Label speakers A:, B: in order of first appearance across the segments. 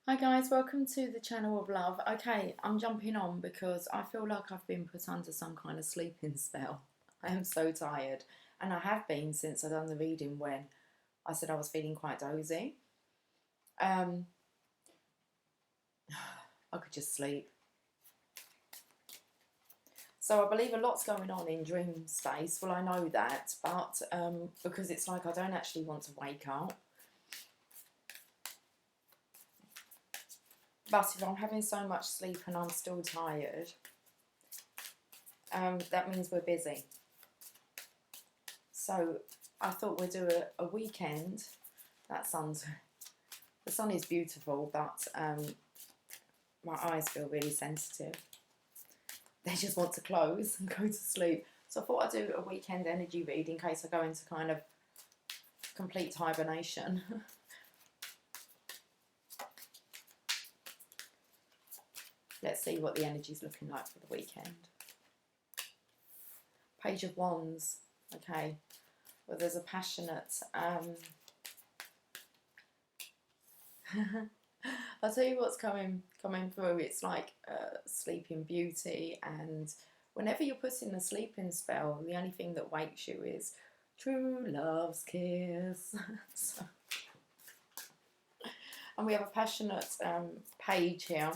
A: Hi guys, welcome to the channel of love. Okay, I'm jumping on because I feel like I've been put under some kind of sleeping spell. I am so tired, and I have been since I done the reading when I said I was feeling quite dozy. Um, I could just sleep. So I believe a lot's going on in dream space. Well, I know that, but because it's like I don't actually want to wake up. But if I'm having so much sleep and I'm still tired, that means we're busy. So I thought we'd do a weekend. The sun is beautiful, but my eyes feel really sensitive. They just want to close and go to sleep. So I thought I'd do a weekend energy read in case I go into kind of complete hibernation. Let's see what the energy's looking like for the weekend. Page of Wands. Okay. Well, there's a passionate... I'll tell you what's coming through. It's like Sleeping Beauty, and whenever you're putting a sleeping spell, the only thing that wakes you is true love's kiss. And we have a passionate page here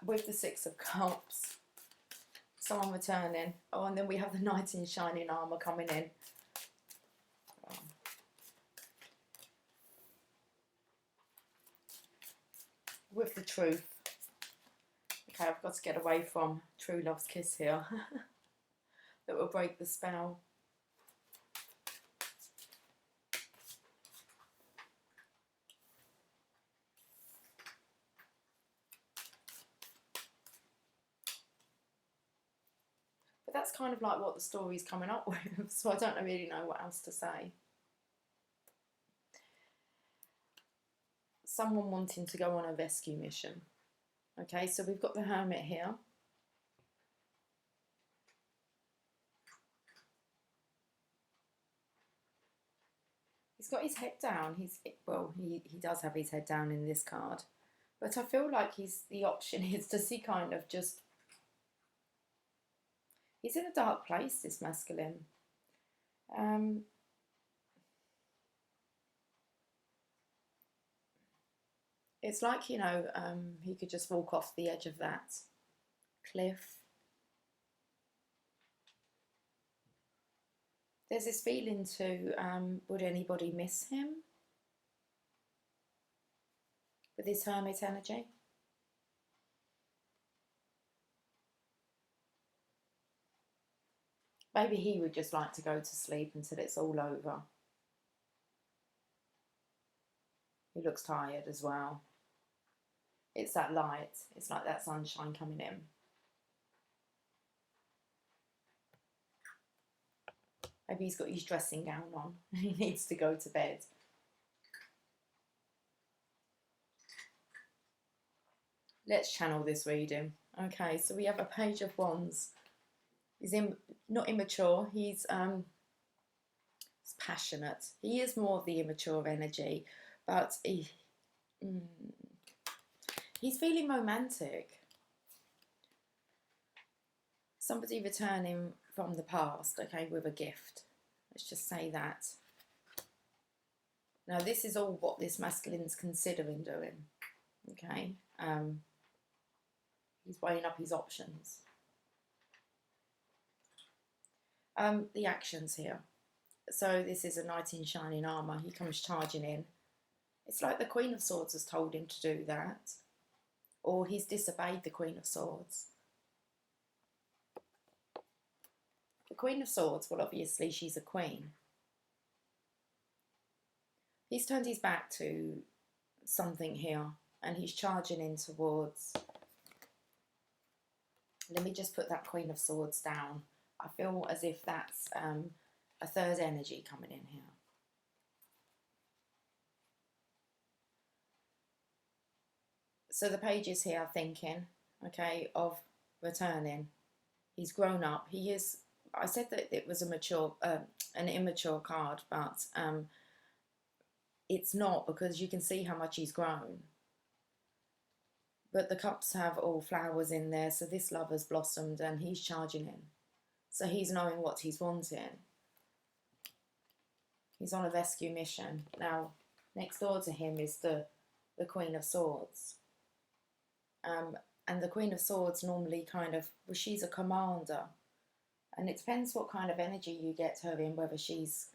A: with the Six of Cups. Someone returning. Oh, and then we have the Knight in Shining Armour coming in. With the Truth. Okay, I've got to get away from true love's kiss here. That will break the spell. But that's kind of like what the story's coming up with, so I don't really know what else to say. Someone wanting to go on a rescue mission. Okay, so we've got the Hermit here. He's got his head down. He does have his head down in this card. But I feel like the option is to see kind of just... He's in a dark place, this masculine. It's like, you know, he could just walk off the edge of that cliff. There's this feeling too, would anybody miss him? With his hermit energy. Maybe he would just like to go to sleep until it's all over. He looks tired as well. It's that light. It's like that sunshine coming in. Maybe he's got his dressing gown on and he needs to go to bed. Let's channel this reading. Okay, so we have a Page of Wands. He's not immature. He's passionate. He is more of the immature energy, but he's feeling romantic. Somebody returning from the past, okay, with a gift. Let's just say that. Now, this is all what this masculine's considering doing, okay? He's weighing up his options. The actions here. So this is a Knight in Shining Armour. He comes charging in. It's like the Queen of Swords has told him to do that. Or he's disobeyed the Queen of Swords. The Queen of Swords, well, obviously she's a queen. He's turned his back to something here and he's charging in towards... Let me just put that Queen of Swords down. I feel as if that's a third energy coming in here. So the page is here thinking, okay, of returning. He's grown up. He is... I said that it was an immature card, but it's not, because you can see how much he's grown. But the cups have all flowers in there, so this love has blossomed and he's charging in. So he's knowing what he's wanting. He's on a rescue mission. Now, next door to him is the Queen of Swords. And the Queen of Swords normally kind of, well, she's a commander. And it depends what kind of energy you get her in, whether she's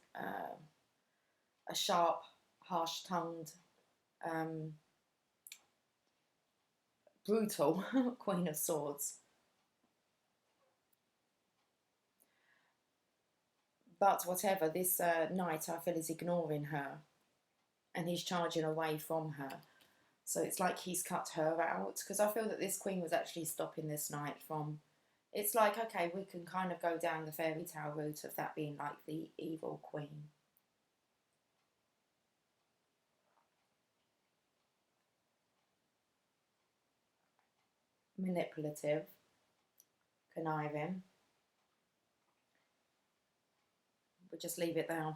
A: a sharp, harsh-tongued, brutal Queen of Swords. But whatever, this knight I feel is ignoring her. And he's charging away from her. So it's like he's cut her out. Because I feel that this queen was actually stopping this knight from... It's like, okay, we can kind of go down the fairy tale route of that being like the evil queen. Manipulative. Conniving. We'll just leave it there.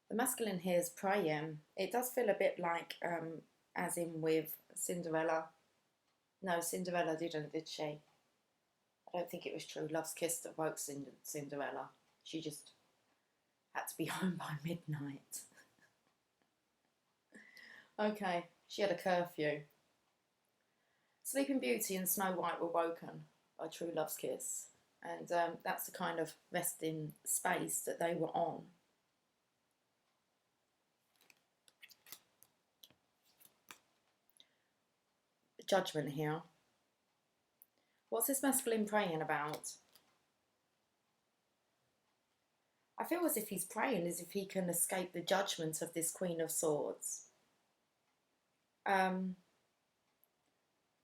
A: The masculine here is praying. It does feel a bit like, as in with Cinderella. No, Cinderella didn't, did she? I don't think it was true love's kiss that woke Cinderella. She just had to be home by midnight. Okay, she had a curfew. Sleeping Beauty and Snow White were woken by true love's kiss. And that's the kind of resting space that they were on. Judgment here. What's this masculine praying about? I feel as if he's praying as if he can escape the judgment of this Queen of Swords. Kind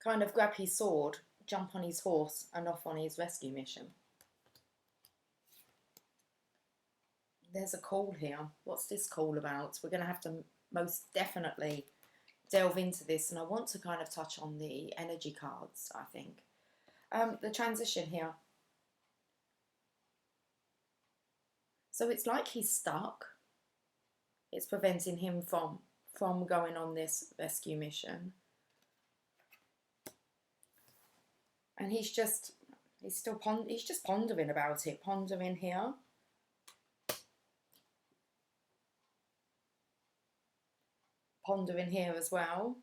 A: of grab his sword, jump on his horse and off on his rescue mission. There's a call here. What's this call about? We're going to have to most definitely delve into this, and I want to kind of touch on the energy cards, I think. The transition here. So it's like he's stuck. It's preventing him from going on this rescue mission. And he's just pondering about it, pondering here. Pondering here as well.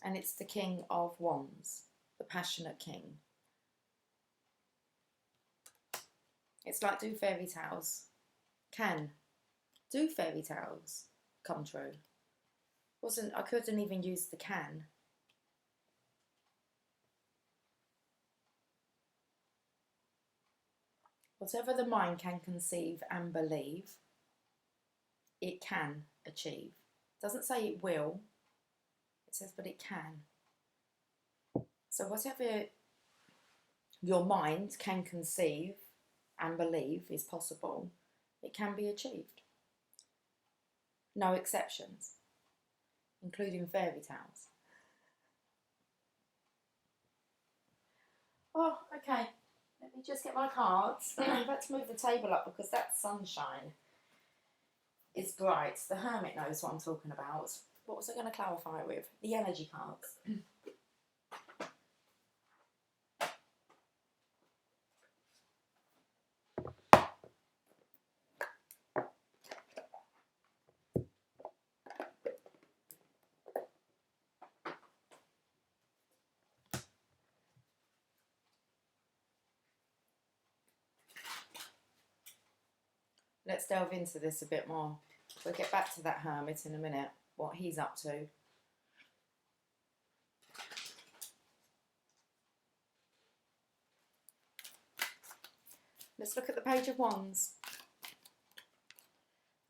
A: And it's the King of Wands, the passionate king. It's like, do fairy tales come true? I couldn't even use the can. Whatever the mind can conceive and believe, it can achieve. It doesn't say it will, it says but it can. So whatever your mind can conceive and believe is possible, it can be achieved. No exceptions, including fairy tales. Oh, okay. Let me just get my cards. I'm about to move the table up because that sunshine is bright. The Hermit knows what I'm talking about. What was I going to clarify it with? The energy cards. Let's delve into this a bit more. We'll get back to that Hermit in a minute, what he's up to. Let's look at the Page of Wands.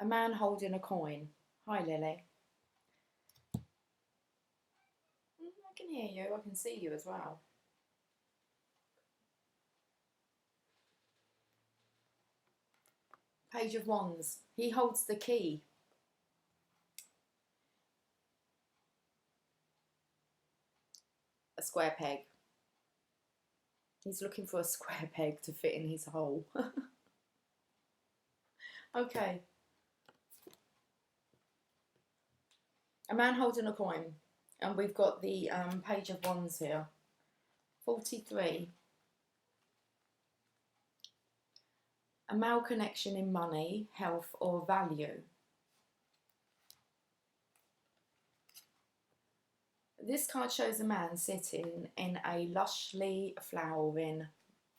A: A man holding a coin. Hi, Lily. I can hear you. I can see you as well. Page of Wands. He holds the key. A square peg. He's looking for a square peg to fit in his hole. Okay. A man holding a coin. And we've got the Page of Wands here. 43. A male connection in money, health or value. This card shows a man sitting in a lushly flowering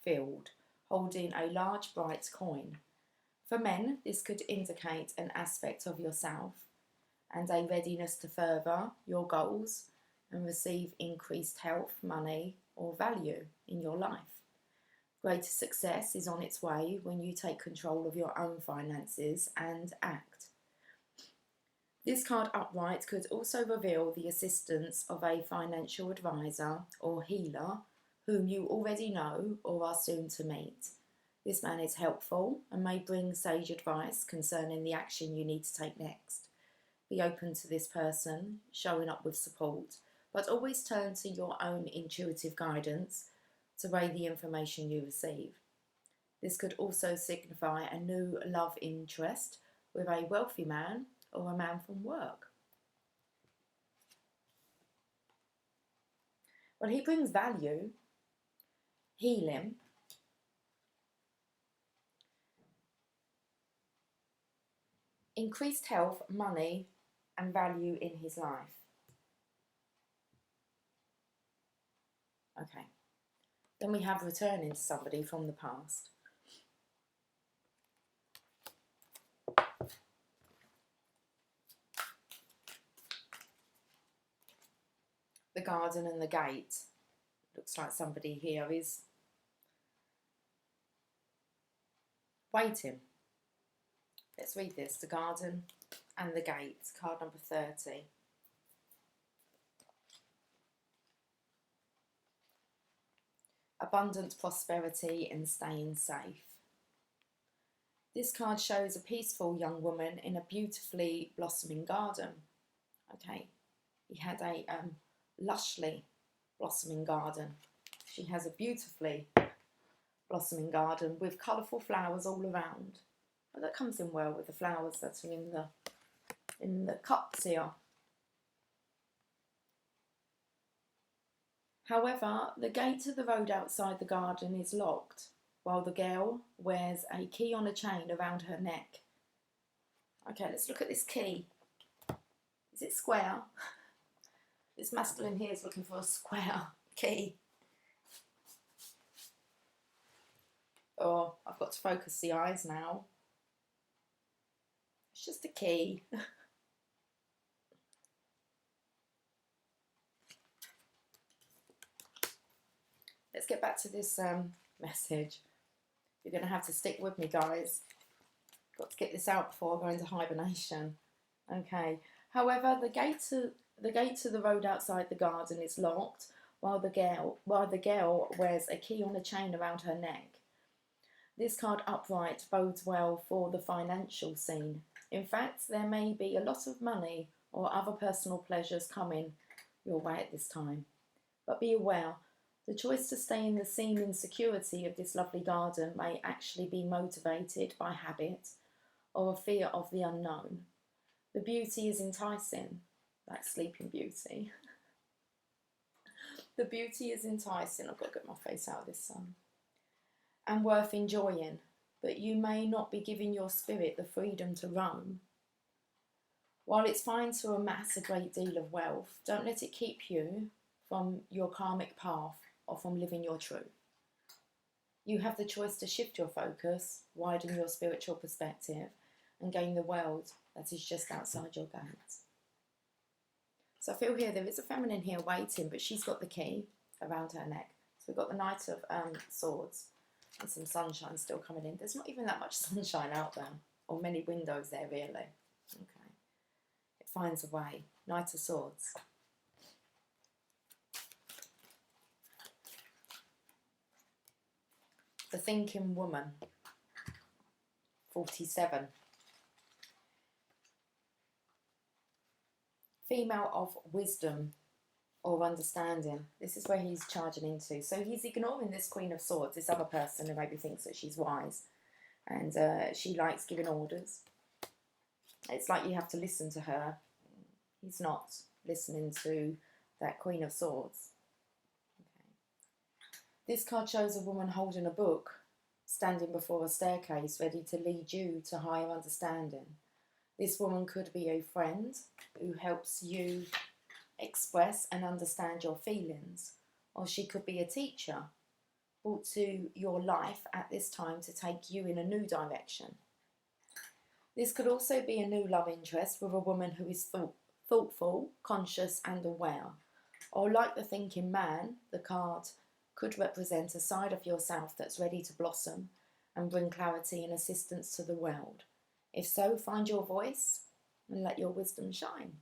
A: field, holding a large bright coin. For men, this could indicate an aspect of yourself and a readiness to further your goals and receive increased health, money or value in your life. Greater success is on its way when you take control of your own finances and act. This card upright could also reveal the assistance of a financial advisor or healer whom you already know or are soon to meet. This man is helpful and may bring sage advice concerning the action you need to take next. Be open to this person, showing up with support, but always turn to your own intuitive guidance to weigh the information you receive. This could also signify a new love interest with a wealthy man or a man from work. Well, he brings value, healing, increased health, money and value in his life. Okay. Then we have returning to somebody from the past. The garden and the gate. Looks like somebody here is waiting. Let's read this. The garden and the gate. Card number 30. Abundant prosperity and staying safe. This card shows a peaceful young woman in a beautifully blossoming garden. Okay. He had a lushly blossoming garden. She has a beautifully blossoming garden with colourful flowers all around. Well, that comes in well with the flowers that are in the cups here. However, the gate to the road outside the garden is locked, while the girl wears a key on a chain around her neck. Okay, let's look at this key. Is it square? This masculine here is looking for a square key. Oh, I've got to focus the eyes now. It's just a key. Let's get back to this message. You're going to have to stick with me, guys. Got to get this out before I go into hibernation. Okay. However, the gate to the road outside the garden is locked, while the girl wears a key on a chain around her neck. This card upright bodes well for the financial scene. In fact, there may be a lot of money or other personal pleasures coming your way at this time. But be aware, the choice to stay in the seeming security of this lovely garden may actually be motivated by habit or a fear of the unknown. The beauty is enticing, like Sleeping Beauty. The beauty is enticing. I've got to get my face out of this sun. And worth enjoying, but you may not be giving your spirit the freedom to roam. While it's fine to amass a great deal of wealth, don't let it keep you from your karmic path or from living your truth. You have the choice to shift your focus, widen your spiritual perspective, and gain the world that is just outside your gates. So I feel here there is a feminine here waiting, but she's got the key around her neck. So we've got the Knight of Swords and some sunshine still coming in. There's not even that much sunshine out there, or many windows there really. Okay, it finds a way. Knight of Swords. The Thinking Woman. 47. Female of wisdom or understanding. This is where he's charging into. So he's ignoring this Queen of Swords, this other person who maybe thinks that she's wise. and she likes giving orders. It's like you have to listen to her. He's not listening to that Queen of Swords. Okay. This card shows a woman holding a book, standing before a staircase, ready to lead you to higher understanding. This woman could be a friend who helps you express and understand your feelings, or she could be a teacher brought to your life at this time to take you in a new direction. This could also be a new love interest with a woman who is thoughtful, conscious and aware. Or like the thinking man, the card could represent a side of yourself that's ready to blossom and bring clarity and assistance to the world. If so, find your voice and let your wisdom shine.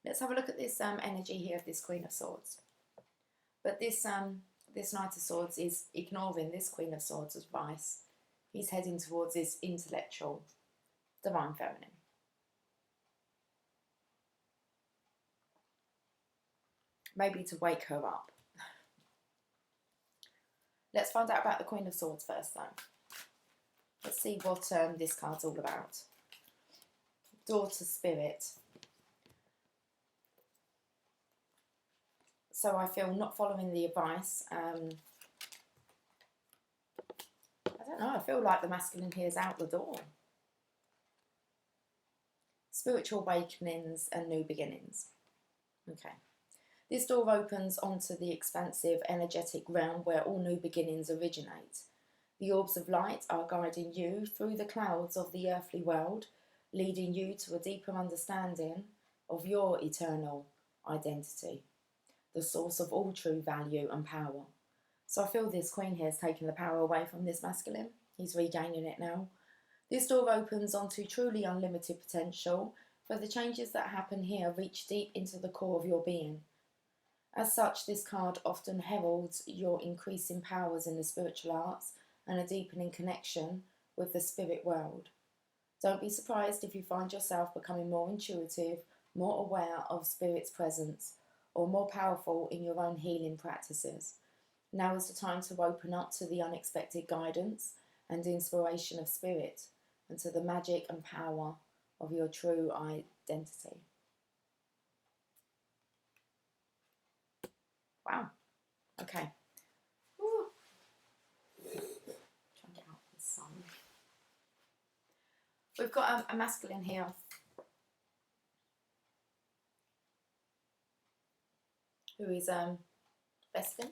A: Let's have a look at this energy here of this Queen of Swords. But this Knight of Swords is ignoring this Queen of Swords' advice. He's heading towards this intellectual, divine feminine. Maybe to wake her up. Let's find out about the Queen of Swords first, though. Let's see what this card's all about. Daughter Spirit. So I feel not following the advice. I don't know, I feel like the masculine here is out the door. Spiritual awakenings and new beginnings. Okay. This door opens onto the expansive, energetic realm where all new beginnings originate. The orbs of light are guiding you through the clouds of the earthly world, leading you to a deeper understanding of your eternal identity, the source of all true value and power. So I feel this Queen here is taking the power away from this masculine. He's regaining it now. This door opens onto truly unlimited potential, for the changes that happen here reach deep into the core of your being. As such, this card often heralds your increasing powers in the spiritual arts and a deepening connection with the spirit world. Don't be surprised if you find yourself becoming more intuitive, more aware of spirit's presence, or more powerful in your own healing practices. Now is the time to open up to the unexpected guidance and inspiration of spirit, and to the magic and power of your true identity. Wow. Okay. Ooh. Try and get out the sun. We've got a masculine here. Who is Vestin.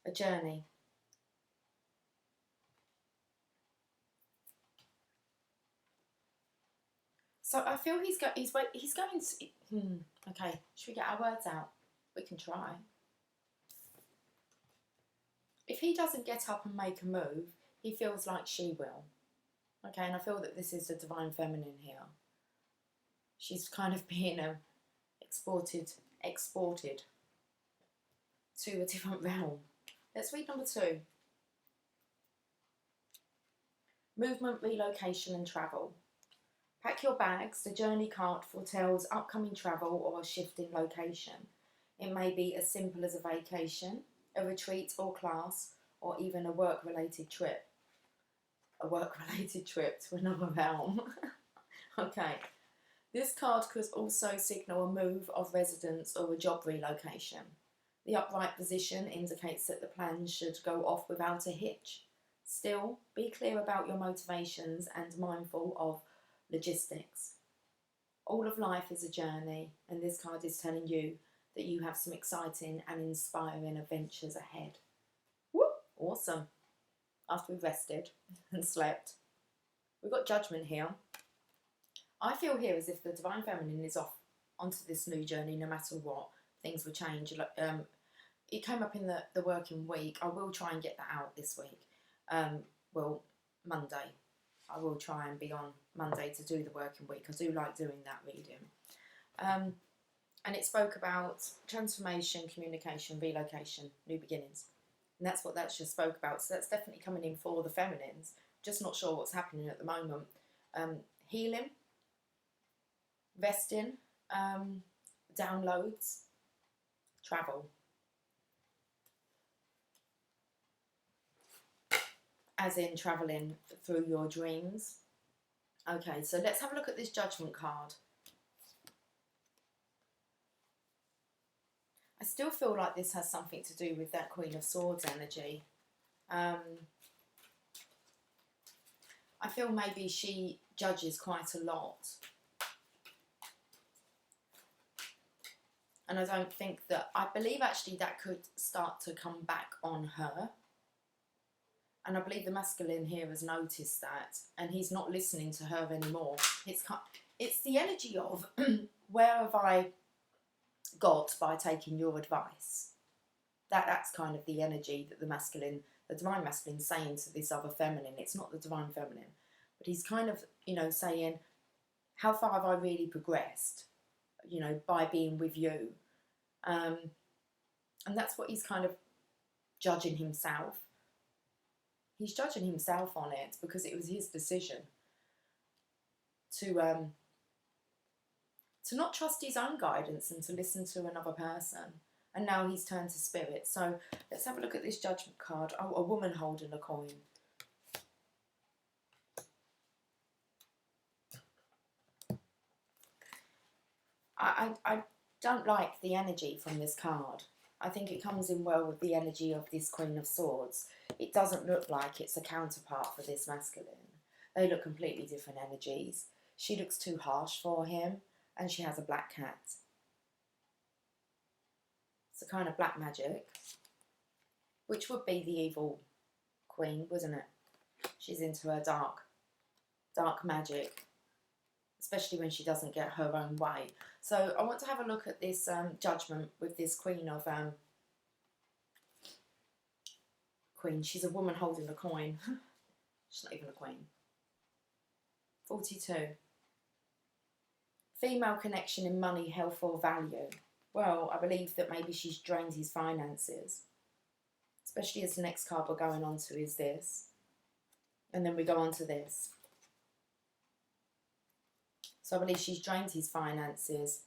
A: A journey. So I feel he's going to. Okay, should we get our words out? We can try. If he doesn't get up and make a move, he feels like she will. Okay, and I feel that this is the divine feminine here. She's kind of being exported to a different realm. Let's read number 2. Movement, relocation and travel. Pack your bags. The journey card foretells upcoming travel or a shift in location. It may be as simple as a vacation, a retreat or class, or even a work-related trip. A work-related trip to another realm. Okay. This card could also signal a move of residence or a job relocation. The upright position indicates that the plan should go off without a hitch. Still, be clear about your motivations and mindful of logistics. All of life is a journey, and this card is telling you that you have some exciting and inspiring adventures ahead. Woo! Awesome. After we've rested and slept. We've got Judgment here. I feel here as if the divine feminine is off onto this new journey no matter what. Things will change. It came up in the working week. I will try and get that out this week. Monday. I will try and be on Monday to do the working week. I do like doing that reading. And it spoke about transformation, communication, relocation, new beginnings. And that's what that just spoke about. So that's definitely coming in for the feminines. Just not sure what's happening at the moment. Healing, resting, downloads, travel. As in travelling through your dreams. Okay, so let's have a look at this Judgment card. I still feel like this has something to do with that Queen of Swords energy. I feel maybe she judges quite a lot. And I don't think that, I believe actually that could start to come back on her. And I believe the masculine here has noticed that, and he's not listening to her anymore. It's the energy of, where have I got by taking your advice? That's kind of the energy that the divine masculine is saying to this other feminine. It's not the divine feminine, but he's kind of, you know, saying, how far have I really progressed, you know, by being with you? And that's what he's kind of judging himself. He's judging himself on it because it was his decision to not trust his own guidance and to listen to another person. And now he's turned to spirit. So let's have a look at this Judgment card. Oh, a woman holding a coin. I don't like the energy from this card. I think it comes in well with the energy of this Queen of Swords. It doesn't look like it's a counterpart for this masculine. They look completely different energies. She looks too harsh for him, and she has a black cat. It's a kind of black magic, which would be the evil queen, wouldn't it? She's into her dark magic, especially when she doesn't get her own way. So I want to have a look at this Judgment with this Queen of She's a woman holding a coin. She's not even a queen. 42. Female connection in money, health or value. Well, I believe that maybe she's drained his finances. Especially as the next card we're going on to is this. And then we go on to this. So I believe she's drained his finances.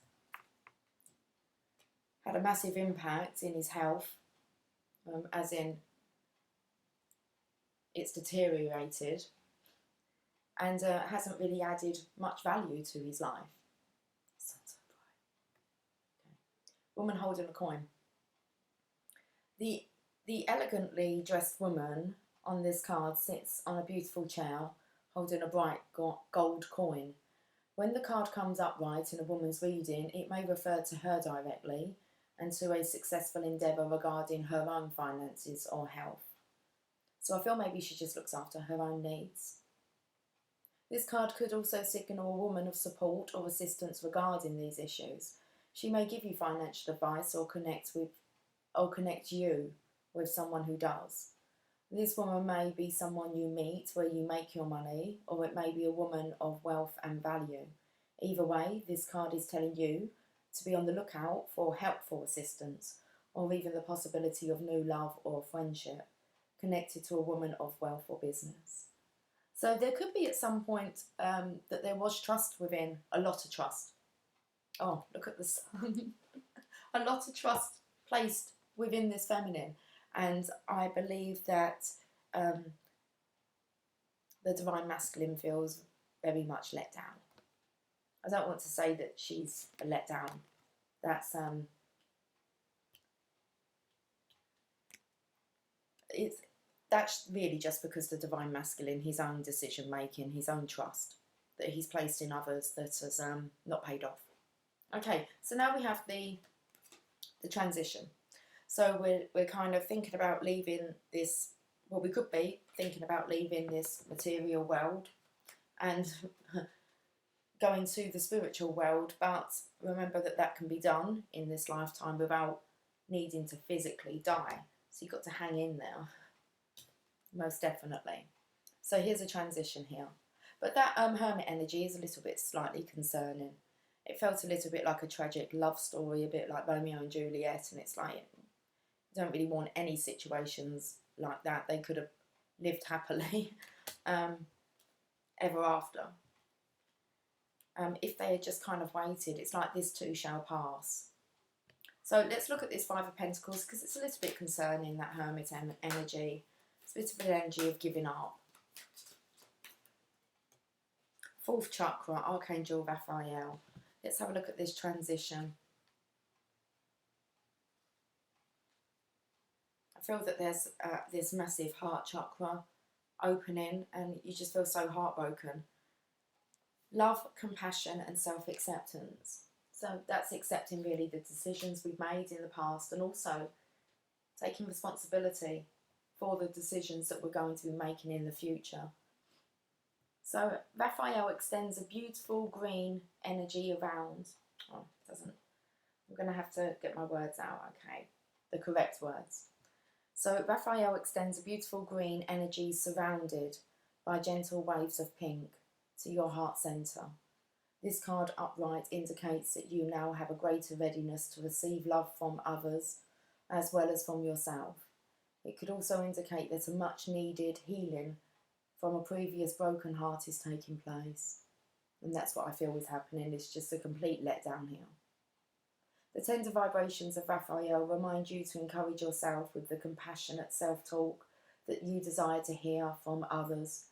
A: Had a massive impact in his health. As in, it's deteriorated. And hasn't really added much value to his life. Woman holding a coin. The elegantly dressed woman on this card sits on a beautiful chair holding a bright gold coin. When the card comes upright in a woman's reading, it may refer to her directly and to a successful endeavour regarding her own finances or health. So I feel maybe she just looks after her own needs. This card could also signal a woman of support or assistance regarding these issues. She may give you financial advice or connect you with someone who does. This woman may be someone you meet where you make your money, or it may be a woman of wealth and value. Either way, this card is telling you to be on the lookout for helpful assistance, or even the possibility of new love or friendship connected to a woman of wealth or business. So there could be at some point that there was trust within, a lot of trust. Oh, look at the sun. A lot of trust placed within this feminine. And I believe that the divine masculine feels very much let down. I don't want to say that she's a letdown. That's really just because the divine masculine, his own decision making, his own trust that he's placed in others that has not paid off. Okay, so now we have the transition. So we're kind of thinking about leaving this, well, we could be thinking about leaving this material world and going to the spiritual world, but remember that can be done in this lifetime without needing to physically die. So you've got to hang in there, most definitely. So here's a transition here. But that hermit energy is a little bit slightly concerning. It felt a little bit like a tragic love story, a bit like Romeo and Juliet, and it's like, you don't really want any situations like that. They could have lived happily ever after. If they had just kind of waited, it's like this too shall pass. So let's look at this Five of Pentacles, because it's a little bit concerning, that Hermit energy. It's a bit of an energy of giving up. Fourth chakra, Archangel Raphael. Let's have a look at this transition. I feel that there's this massive heart chakra opening, and you just feel so heartbroken. Love, compassion and self-acceptance. So that's accepting really the decisions we've made in the past, and also taking responsibility for the decisions that we're going to be making in the future. So Raphael extends a beautiful green energy around. Oh, it doesn't. I'm going to have to get my words out, okay. The correct words. So Raphael extends a beautiful green energy surrounded by gentle waves of pink to your heart centre. This card upright indicates that you now have a greater readiness to receive love from others as well as from yourself. It could also indicate that a much needed healing from a previous broken heart is taking place. And that's what I feel is happening. It's just a complete letdown here. The tender vibrations of Raphael remind you to encourage yourself with the compassionate self-talk that you desire to hear from others.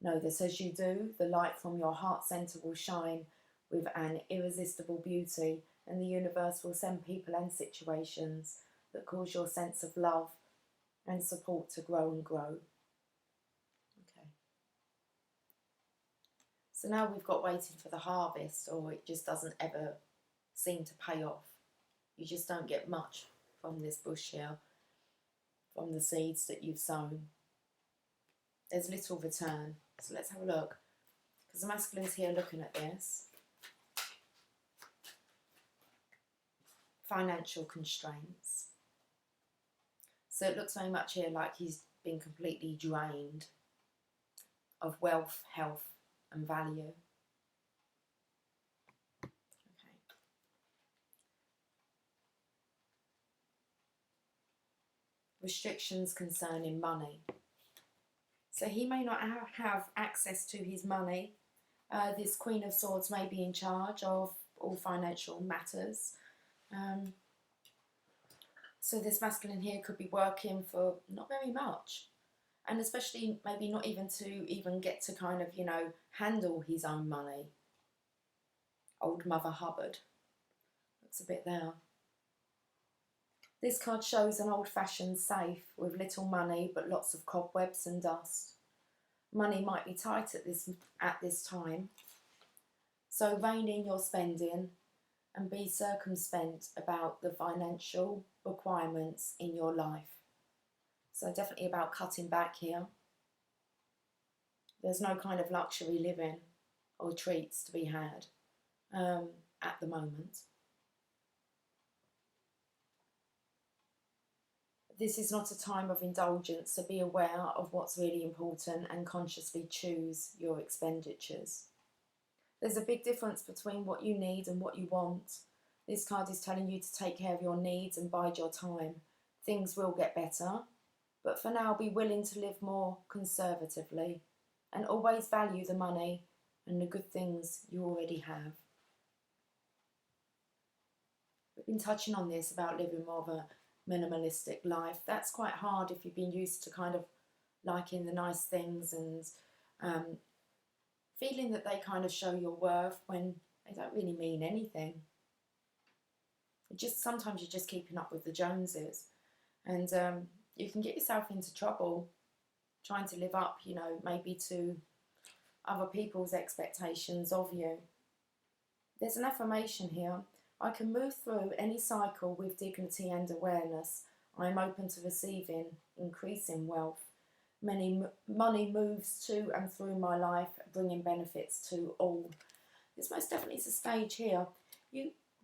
A: Know that as you do, the light from your heart centre will shine with an irresistible beauty, and the universe will send people and situations that cause your sense of love and support to grow and grow. Okay. So now we've got waiting for the harvest, or it just doesn't ever seem to pay off. You just don't get much from this bush here, from the seeds that you've sown. There's little return. So let's have a look, because the masculine's here looking at this. Financial constraints. So it looks very much here like he's been completely drained of wealth, health and value. Okay. Restrictions concerning money. So he may not have access to his money. This Queen of Swords may be in charge of all financial matters. So this masculine here could be working for not very much. And especially maybe not even to get to kind of, you know, handle his own money. Old Mother Hubbard. Looks a bit there. This card shows an old-fashioned safe with little money but lots of cobwebs and dust. Money might be tight at this time, so rein in your spending and be circumspect about the financial requirements in your life. So definitely about cutting back here. There's no kind of luxury living or treats to be had at the moment. This is not a time of indulgence, so be aware of what's really important and consciously choose your expenditures. There's a big difference between what you need and what you want. This card is telling you to take care of your needs and bide your time. Things will get better, but for now be willing to live more conservatively and always value the money and the good things you already have. We've been touching on this about living more of a minimalistic life. That's quite hard if you've been used to kind of liking the nice things and feeling that they kind of show your worth when they don't really mean anything. Sometimes you're just keeping up with the Joneses, and you can get yourself into trouble trying to live up, you know, maybe to other people's expectations of you. There's an affirmation here. I can move through any cycle with dignity and awareness. I am open to receiving increasing wealth. Money moves to and through my life, bringing benefits to all. This most definitely is a stage here.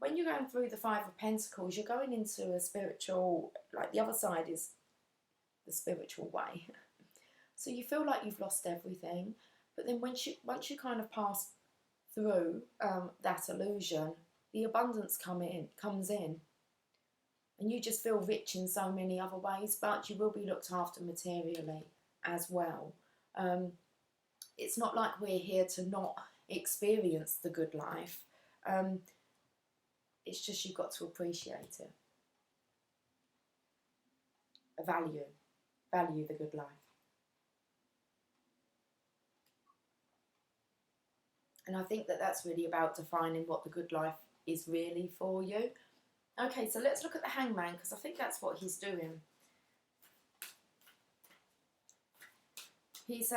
A: When you're going through the Five of Pentacles, you're going into a spiritual, like the other side is the spiritual way. So you feel like you've lost everything, but then once you kind of pass through that illusion, the abundance comes in, and you just feel rich in so many other ways, but you will be looked after materially as well. It's not like we're here to not experience the good life. It's just you've got to appreciate it. Value the good life. And I think that that's really about defining what the good life is really for you. Okay, so let's look at the Hangman, because I think that's what he's doing. He's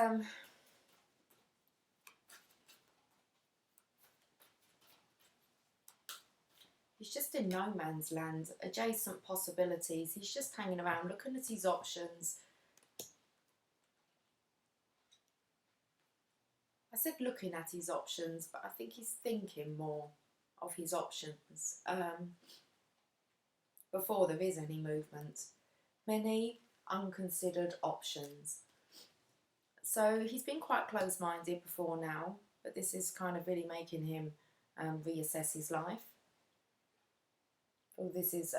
A: just in no man's land, adjacent possibilities. He's just hanging around, looking at his options. I said looking at his options, but I think he's thinking more of his options before there is any movement. Many unconsidered options. So he's been quite close-minded before now, but this is kind of really making him reassess his life. Oh, this is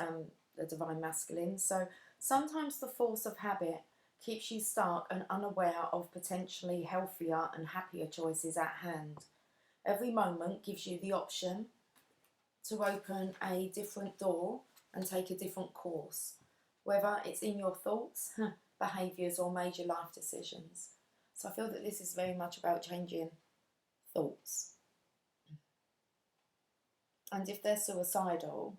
A: the Divine Masculine. So sometimes the force of habit keeps you stark and unaware of potentially healthier and happier choices at hand. Every moment gives you the option to open a different door and take a different course, whether it's in your thoughts, behaviours or major life decisions. So I feel that this is very much about changing thoughts. And if they're suicidal,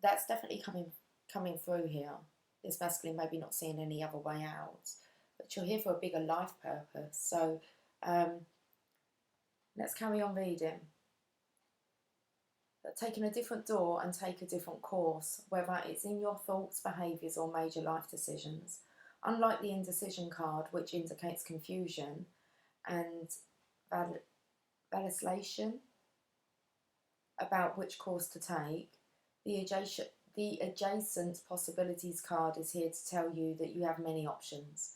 A: that's definitely coming through here. This masculine maybe not seeing any other way out, but you're here for a bigger life purpose. So let's carry on reading. But taking a different door and take a different course, whether it's in your thoughts, behaviours or major life decisions. Unlike the indecision card, which indicates confusion and vacillation about which course to take, the adjacent possibilities card is here to tell you that you have many options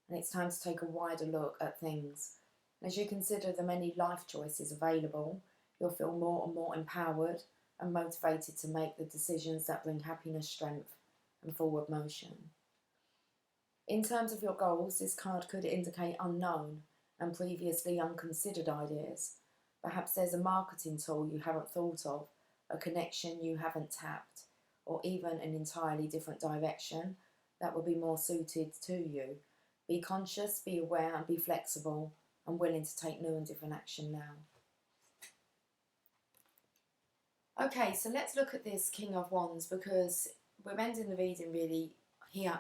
A: and it's time to take a wider look at things. As you consider the many life choices available, you'll feel more and more empowered and motivated to make the decisions that bring happiness, strength and forward motion. In terms of your goals, this card could indicate unknown and previously unconsidered ideas. Perhaps there's a marketing tool you haven't thought of, a connection you haven't tapped, or even an entirely different direction that will be more suited to you. Be conscious, be aware and be flexible and willing to take new and different action now. Okay, so let's look at this King of Wands, because we're ending the reading really, he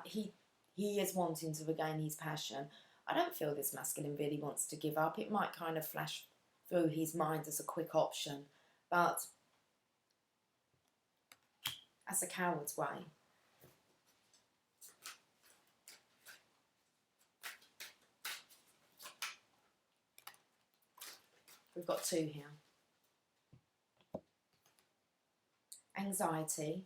A: is wanting to regain his passion. I don't feel this masculine really wants to give up. It might kind of flash through his mind as a quick option, but that's a coward's way. We've got two here. Anxiety.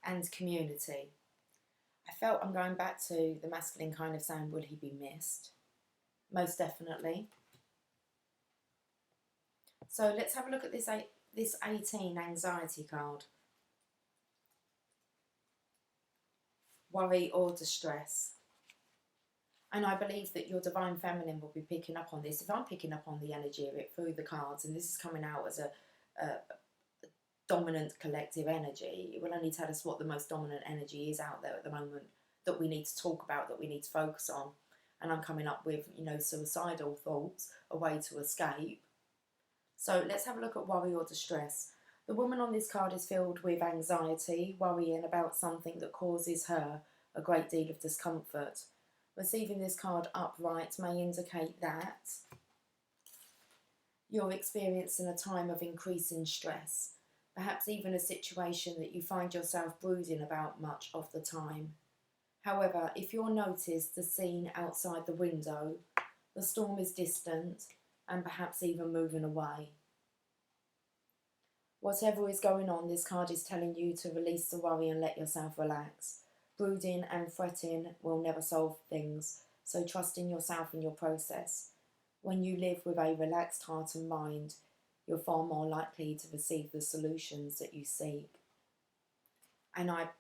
A: And community. I felt I'm going back to the masculine kind of saying, will he be missed? Most definitely. So let's have a look at this 18 anxiety card. Worry or distress. And I believe that your Divine Feminine will be picking up on this. If I'm picking up on the energy of it through the cards, and this is coming out as a dominant collective energy, it will only tell us what the most dominant energy is out there at the moment that we need to talk about, that we need to focus on. And I'm coming up with, suicidal thoughts, a way to escape. So let's have a look at worry or distress. The woman on this card is filled with anxiety, worrying about something that causes her a great deal of discomfort. Receiving this card upright may indicate that you're experiencing a time of increasing stress, perhaps even a situation that you find yourself brooding about much of the time. However, if you'll notice the scene outside the window, the storm is distant and perhaps even moving away. Whatever is going on, this card is telling you to release the worry and let yourself relax. Brooding and fretting will never solve things, so trust in yourself and your process. When you live with a relaxed heart and mind, you're far more likely to receive the solutions that you seek. And I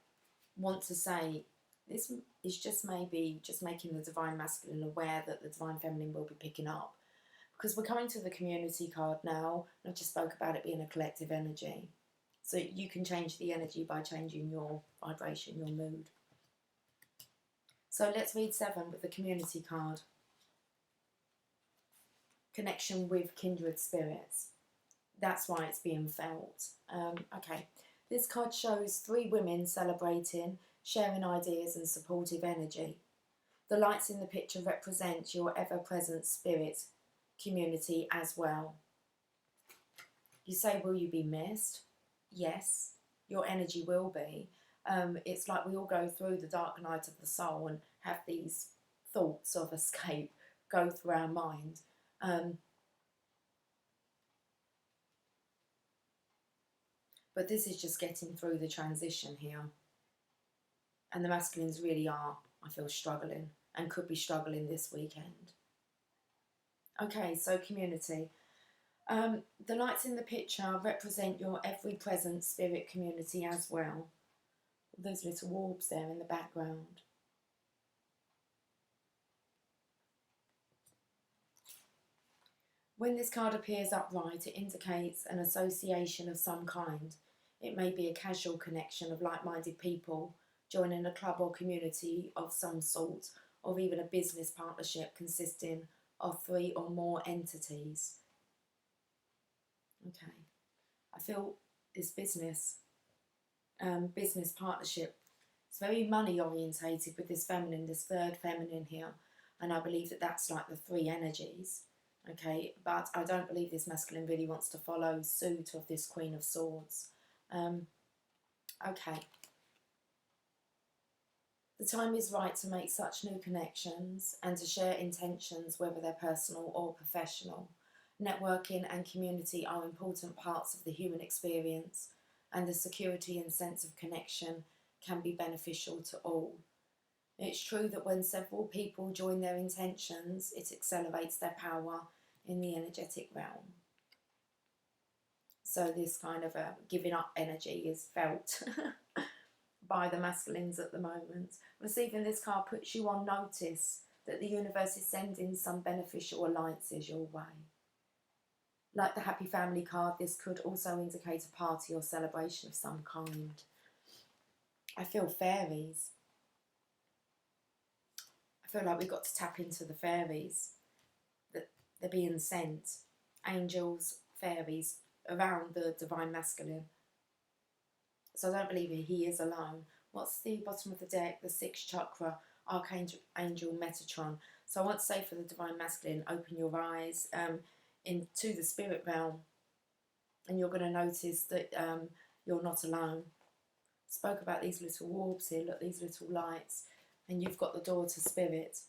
A: want to say This is just maybe just making the Divine Masculine aware that the Divine Feminine will be picking up. Because we're coming to the community card now, and I just spoke about it being a collective energy. So you can change the energy by changing your vibration, your mood. So let's read 7 with the community card. Connection with kindred spirits. That's why it's being felt. Okay, this card shows 3 women celebrating, sharing ideas and supportive energy. The lights in the picture represent your ever-present spirit community as well. You say, will you be missed? Yes, your energy will be. It's like we all go through the dark night of the soul and have these thoughts of escape go through our mind. But this is just getting through the transition here. And the masculines really are, I feel, struggling and could be struggling this weekend. Okay, so community. The lights in the picture represent your every-present spirit community as well. Those little orbs there in the background. When this card appears upright, it indicates an association of some kind. It may be a casual connection of like-minded people, joining a club or community of some sort, or even a business partnership consisting of 3 or more entities. Okay, I feel this business partnership, it's very money orientated with this feminine, this third feminine here, and I believe that that's like the 3 energies. Okay, but I don't believe this masculine really wants to follow suit of this Queen of Swords. Okay. The time is right to make such new connections and to share intentions, whether they're personal or professional. Networking and community are important parts of the human experience, and the security and sense of connection can be beneficial to all. It's true that when several people join their intentions, it accelerates their power in the energetic realm. So this kind of giving up energy is felt by the masculines at the moment. Receiving this card puts you on notice that the universe is sending some beneficial alliances your way. Like the Happy Family card, this could also indicate a party or celebration of some kind. I feel fairies. I feel like we've got to tap into the fairies, that they're being sent. Angels, fairies, around the Divine Masculine. So I don't believe he is alone. What's the bottom of the deck? The 6th chakra, Archangel Metatron. So I want to say for the Divine Masculine, open your eyes into the spirit realm, and you're going to notice that you're not alone. Spoke about these little orbs here, look, these little lights, and you've got the door to spirit.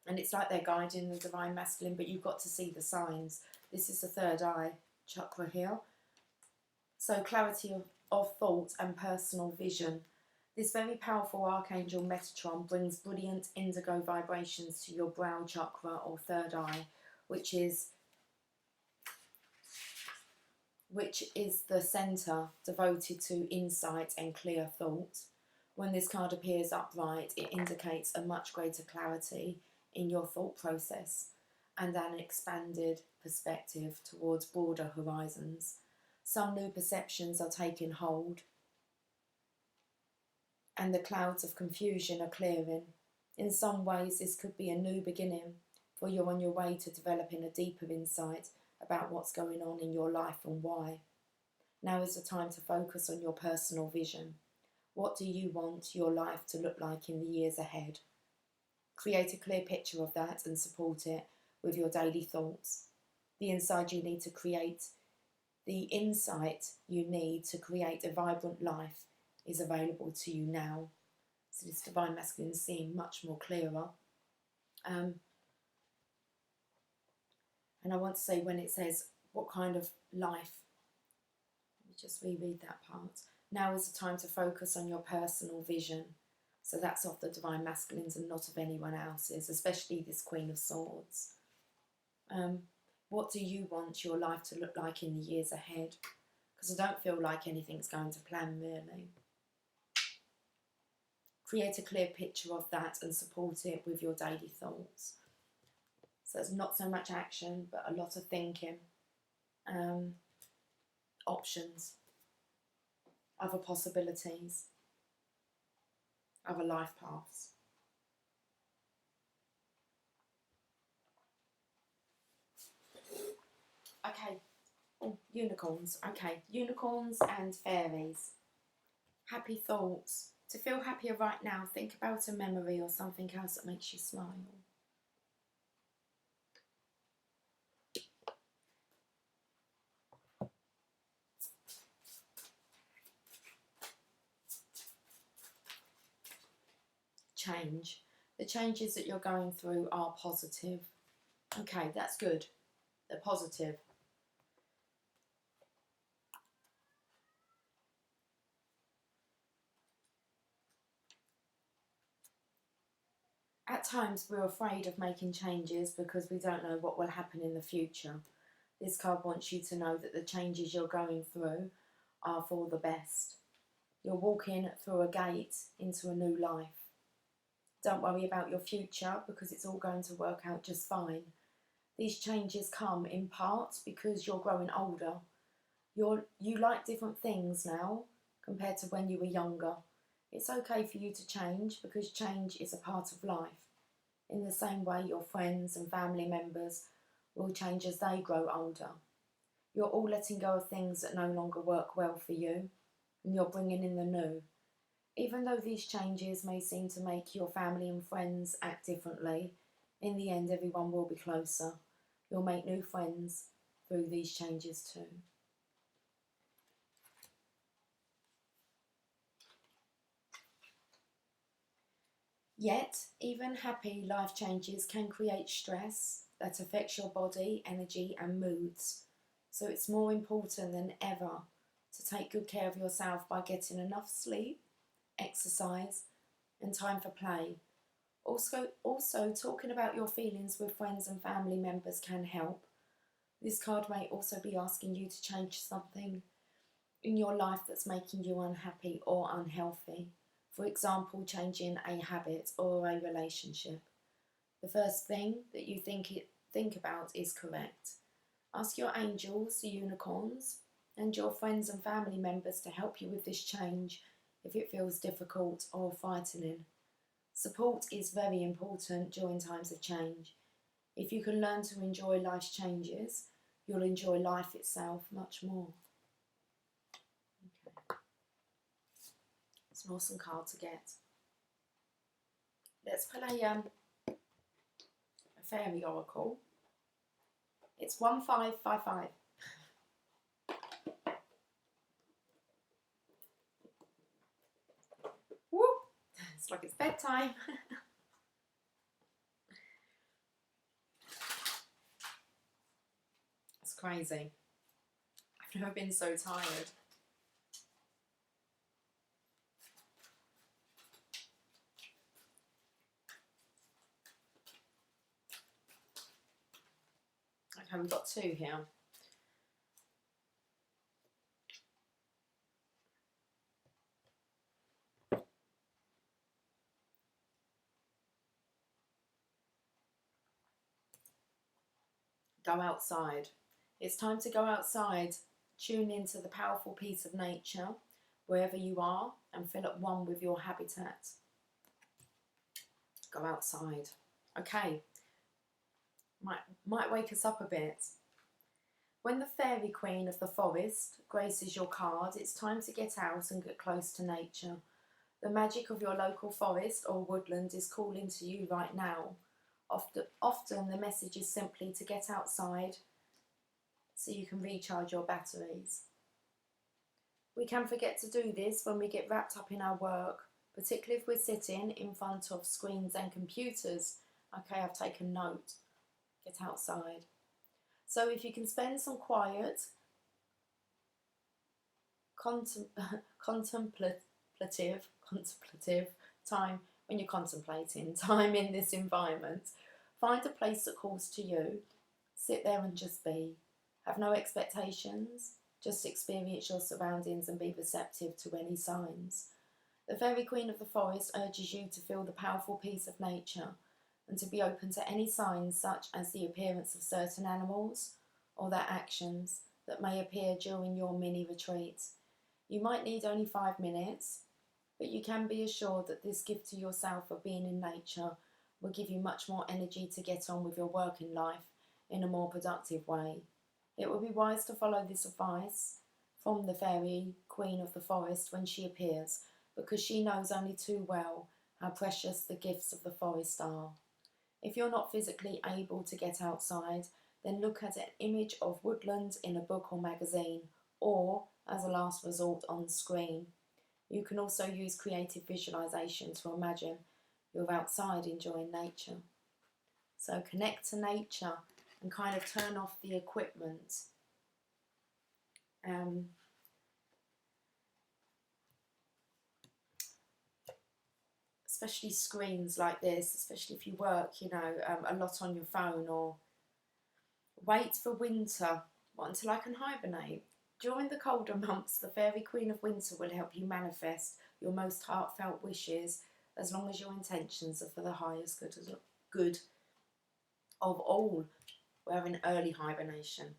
A: And it's like they're guiding the Divine Masculine, but you've got to see the signs. This is the 3rd eye chakra here. So clarity of thought and personal vision. This very powerful Archangel Metatron brings brilliant indigo vibrations to your brow chakra or 3rd eye, which is the centre devoted to insight and clear thought. When this card appears upright, it indicates a much greater clarity in your thought process and an expanded perspective towards broader horizons. Some new perceptions are taking hold, and the clouds of confusion are clearing. In some ways, this could be a new beginning, for you're on your way to developing a deeper insight about what's going on in your life and why. Now is the time to focus on your personal vision. What do you want your life to look like in the years ahead? Create a clear picture of that and support it with your daily thoughts. The insight you need to create a vibrant life is available to you now. So this Divine Masculine is seeing much more clearer. And I want to say when it says what kind of life, let me just reread that part. Now is the time to focus on your personal vision. So that's of the Divine Masculines and not of anyone else's, especially this Queen of Swords. What do you want your life to look like in the years ahead? Because I don't feel like anything's going to plan, really. create a clear picture of that and support it with your daily thoughts. So it's not so much action, but a lot of thinking, options, other possibilities, other life paths. Okay, oh, unicorns. Okay, unicorns and fairies. Happy thoughts. To feel happier right now, think about a memory or something else that makes you smile. Change. The changes that you're going through are positive. Okay, that's good. They're positive. At times we're afraid of making changes because we don't know what will happen in the future. This card wants you to know that the changes you're going through are for the best. You're walking through a gate into a new life. Don't worry about your future because it's all going to work out just fine. These changes come in part because you're growing older. You like different things now compared to when you were younger. It's okay for you to change because change is a part of life. In the same way, your friends and family members will change as they grow older. You're all letting go of things that no longer work well for you, and you're bringing in the new. Even though these changes may seem to make your family and friends act differently, in the end everyone will be closer. You'll make new friends through these changes too. Yet, even happy life changes can create stress that affects your body, energy and moods. So it's more important than ever to take good care of yourself by getting enough sleep, exercise and time for play. Also, talking about your feelings with friends and family members can help. This card may also be asking you to change something in your life that's making you unhappy or unhealthy. For example, changing a habit or a relationship. The first thing that you think about is correct. Ask your angels, the unicorns, and your friends and family members to help you with this change if it feels difficult or frightening. Support is very important during times of change. If you can learn to enjoy life's changes, you'll enjoy life itself much more. Okay. It's an awesome card to get. Let's play a fairy oracle. It's 1555. Whoop! It's like it's bedtime. It's crazy. I've never been so tired. Okay, we've got two here. Go outside. It's time to go outside. Tune into the powerful peace of nature wherever you are and feel at one with your habitat. Go outside. Okay. Might wake us up a bit. When the fairy queen of the forest graces your card, it's time to get out and get close to nature. The magic of your local forest or woodland is calling to you right now. Often the message is simply to get outside so you can recharge your batteries. We can forget to do this when we get wrapped up in our work, particularly if we're sitting in front of screens and computers. Okay, I've taken note. Get outside. So if you can spend some quiet, contemplative time when you're contemplating time in this environment, find a place that calls to you. Sit there and just be. Have no expectations. Just experience your surroundings and be receptive to any signs. The Fairy Queen of the Forest urges you to feel the powerful peace of nature and to be open to any signs such as the appearance of certain animals or their actions that may appear during your mini retreats. You might need only 5 minutes, but you can be assured that this gift to yourself of being in nature will give you much more energy to get on with your work in life in a more productive way. It would be wise to follow this advice from the Fairy Queen of the Forest when she appears, because she knows only too well how precious the gifts of the forest are. If you're not physically able to get outside, then look at an image of woodland in a book or magazine, or, as a last resort, on screen. You can also use creative visualization to imagine you're outside enjoying nature. So connect to nature and kind of turn off the equipment. Especially screens like this, especially if you work, a lot on your phone, or wait for winter, until I can hibernate. During the colder months, the Fairy Queen of Winter will help you manifest your most heartfelt wishes, as long as your intentions are for the highest good of all. We're in early hibernation.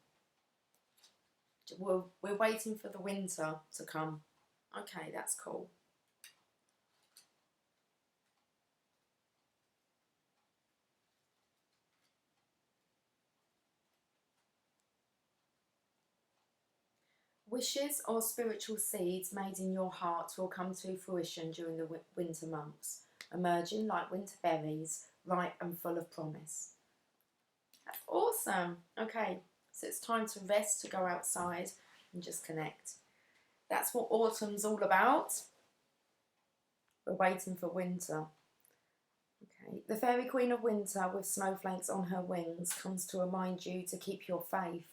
A: We're waiting for the winter to come. Okay, that's cool. Wishes or spiritual seeds made in your heart will come to fruition during the winter months, emerging like winter berries, ripe and full of promise. That's awesome. Okay, so it's time to rest, to go outside and just connect. That's what autumn's all about. We're waiting for winter. Okay, the Fairy Queen of Winter with snowflakes on her wings comes to remind you to keep your faith,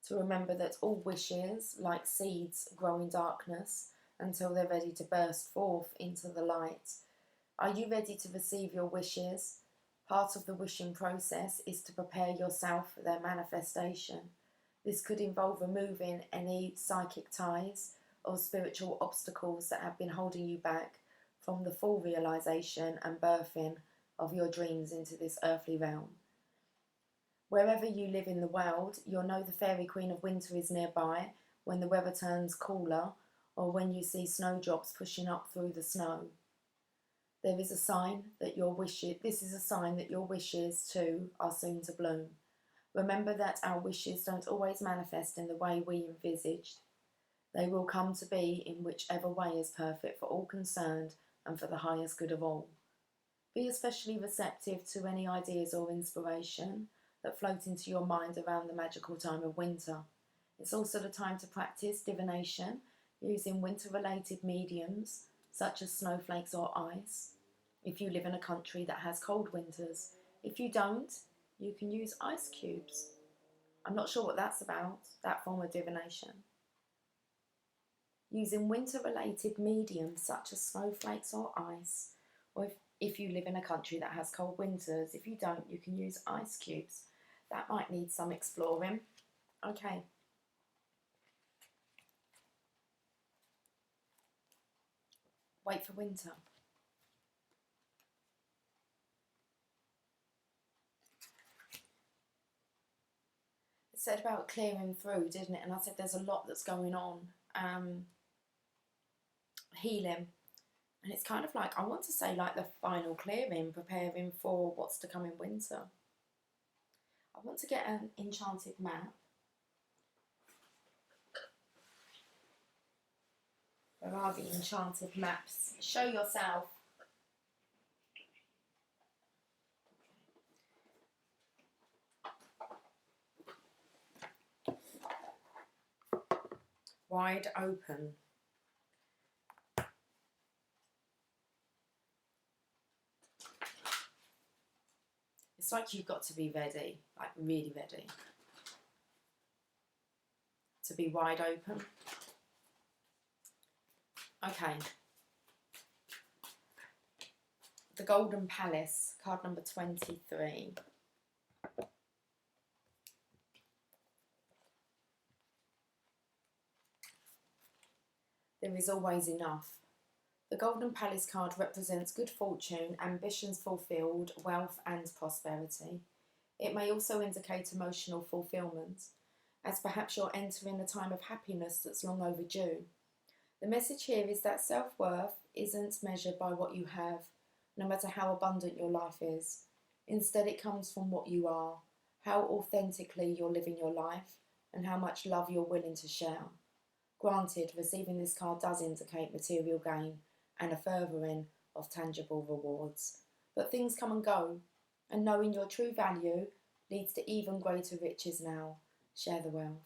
A: to remember that all wishes, like seeds, grow in darkness until they're ready to burst forth into the light. Are you ready to receive your wishes? Part of the wishing process is to prepare yourself for their manifestation. This could involve removing any psychic ties or spiritual obstacles that have been holding you back from the full realization and birthing of your dreams into this earthly realm. Wherever you live in the world, you'll know the Fairy Queen of Winter is nearby when the weather turns cooler, or when you see snowdrops pushing up through the snow. This is a sign that your wishes too are soon to bloom. Remember that our wishes don't always manifest in the way we envisaged. They will come to be in whichever way is perfect for all concerned and for the highest good of all. Be especially receptive to any ideas or inspiration that float into your mind around the magical time of winter. It's also the time to practice divination using winter-related mediums such as snowflakes or ice, if you live in a country that has cold winters. If you don't, you can use ice cubes. I'm not sure what that's about, that form of divination. Using winter-related mediums such as snowflakes or ice, or if you live in a country that has cold winters. If you don't, you can use ice cubes. That might need some exploring. Okay. Wait for winter. It said about clearing through, didn't it? And I said there's a lot that's going on. Healing. And it's kind of like, I want to say like the final clearing, preparing for what's to come in winter. I want to get an enchanted map. Where are the enchanted maps? Show yourself. Wide open. It's like you've got to be ready, like really ready. To be wide open. Okay. The Golden Palace, card number 23. There is always enough. The Golden Palace card represents good fortune, ambitions fulfilled, wealth and prosperity. It may also indicate emotional fulfillment, as perhaps you're entering a time of happiness that's long overdue. The message here is that self-worth isn't measured by what you have, no matter how abundant your life is. Instead, it comes from what you are, how authentically you're living your life, and how much love you're willing to share. Granted, receiving this card does indicate material gain and a furthering of tangible rewards. But things come and go, and knowing your true value leads to even greater riches now. Share the wealth.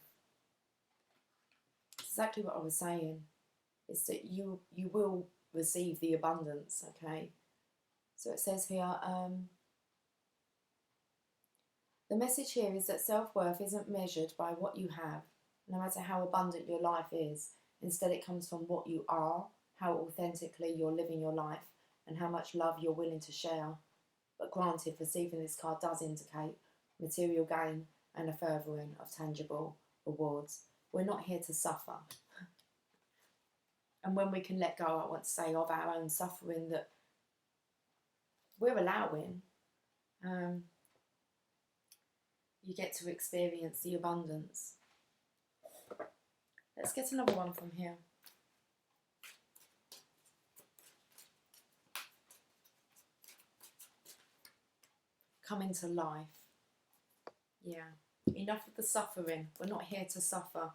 A: It's exactly what I was saying. Is that you will receive the abundance, okay? So it says here, the message here is that self-worth isn't measured by what you have, no matter how abundant your life is. Instead, it comes from what you are, how authentically you're living your life, and how much love you're willing to share. But granted, receiving this card does indicate material gain and a furthering of tangible rewards. We're not here to suffer. And when we can let go, I want to say, of our own suffering that we're allowing, you get to experience the abundance. Let's get another one from here. Come into life. Yeah. Enough of the suffering. We're not here to suffer.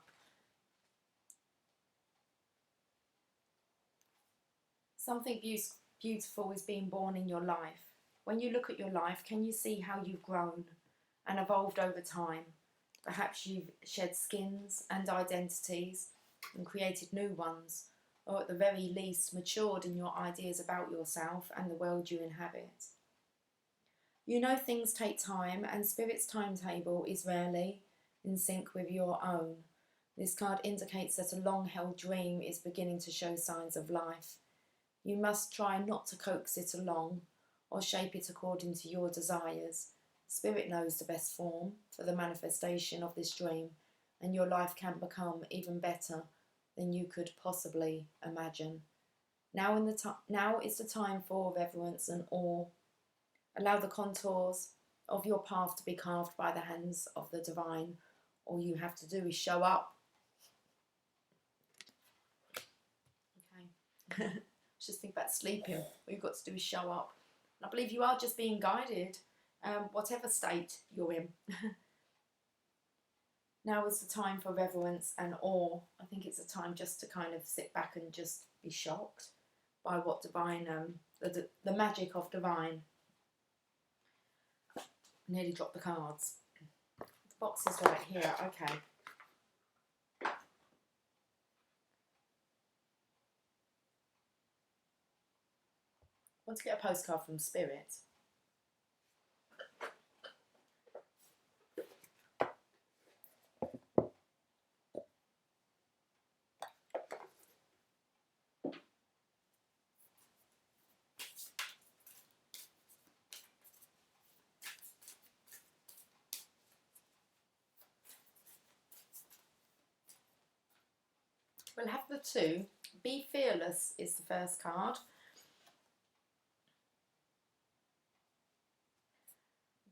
A: Something beautiful is being born in your life. When you look at your life, can you see how you've grown and evolved over time? Perhaps you've shed skins and identities and created new ones, or at the very least matured in your ideas about yourself and the world you inhabit. You know things take time, and Spirit's timetable is rarely in sync with your own. This card indicates that a long-held dream is beginning to show signs of life. You must try not to coax it along or shape it according to your desires. Spirit knows the best form for the manifestation of this dream, and your life can become even better than you could possibly imagine. Now is the time for reverence and awe. Allow the contours of your path to be carved by the hands of the divine. All you have to do is show up. Okay. Just think about sleeping. All you've got to do is show up. And I believe you are just being guided, whatever state you're in. Now is the time for reverence and awe. I think it's a time just to kind of sit back and just be shocked by what divine, the magic of divine. I nearly dropped the cards. The box is right here. Okay. I want to get a postcard from Spirit. We'll have the two. Be fearless is the first card.